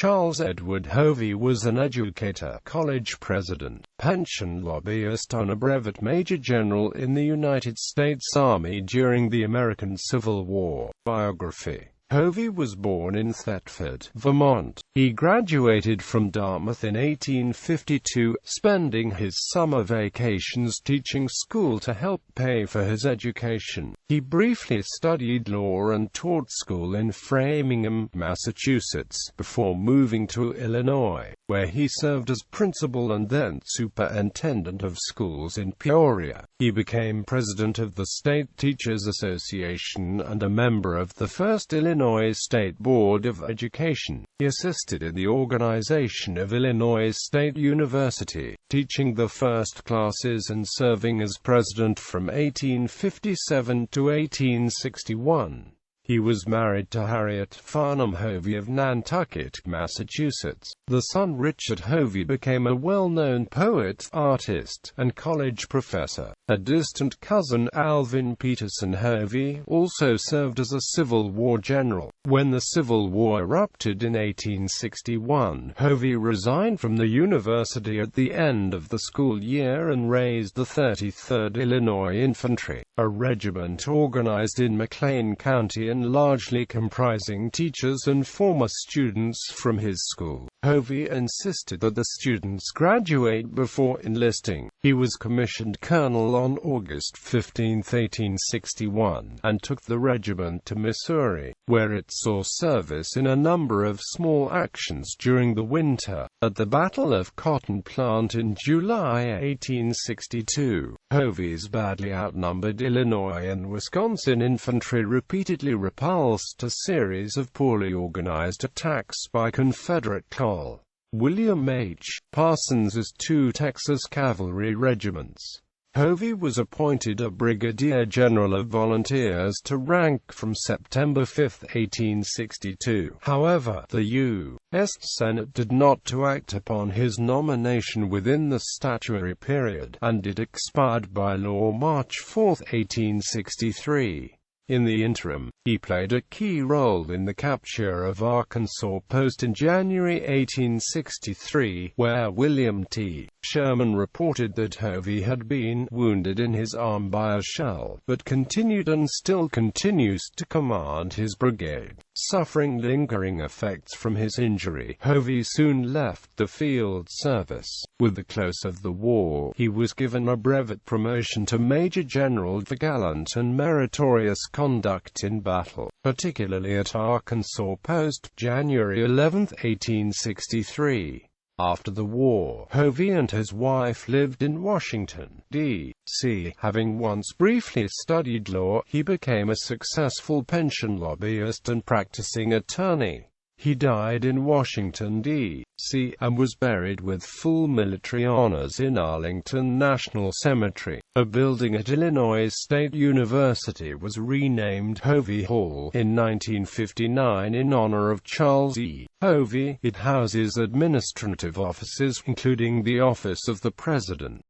Charles Edward Hovey was an educator, college president, pension lobbyist and a brevet major general in the United States Army during the American Civil War. Biography. Hovey was born in Thetford, Vermont. He graduated from Dartmouth in 1852, spending his summer vacations teaching school to help pay for his education. He briefly studied law and taught school in Framingham, Massachusetts, before moving to Illinois, where he served as principal and then superintendent of schools in Peoria. He became president of the State Teachers Association and a member of the first Illinois State Board of Education. He assisted in the organization of Illinois State University, teaching the first classes and serving as president from 1857 to 1861. He was married to Harriet Farnham Hovey of Nantucket, Massachusetts. The son Richard Hovey became a well-known poet, artist, and college professor. A distant cousin, Alvin Peterson Hovey, also served as a Civil War general. When the Civil War erupted in 1861, Hovey resigned from the university at the end of the school year and raised the 33rd Illinois Infantry, a regiment organized in McLean County and largely comprising teachers and former students from his school. Hovey insisted that the students graduate before enlisting. He was commissioned colonel on August 15, 1861, and took the regiment to Missouri, where it saw service in a number of small actions during the winter. At the Battle of Cotton Plant in July 1862, Hovey's badly outnumbered Illinois and Wisconsin infantry repeatedly repulsed a series of poorly organized attacks by Confederate Col. William H. Parsons's two Texas cavalry regiments. Hovey was appointed a brigadier general of volunteers to rank from September 5, 1862. However, the U.S. Senate did not act upon his nomination within the statutory period, and it expired by law March 4, 1863. In the interim, he played a key role in the capture of Arkansas Post in January 1863, where William T. Sherman reported that Hovey had been wounded in his arm by a shell, but continued and still continues to command his brigade. Suffering lingering effects from his injury, Hovey soon left the field service. With the close of the war, he was given a brevet promotion to Major General for gallant and meritorious conduct in battle, particularly at Arkansas Post, January 11, 1863. After the war, Hovey and his wife lived in Washington, D.C. Having once briefly studied law, he became a successful pension lobbyist and practicing attorney. He died in Washington, D.C., and was buried with full military honors in Arlington National Cemetery. A building at Illinois State University was renamed Hovey Hall in 1959 in honor of Charles E. Hovey. It houses administrative offices, including the Office of the President.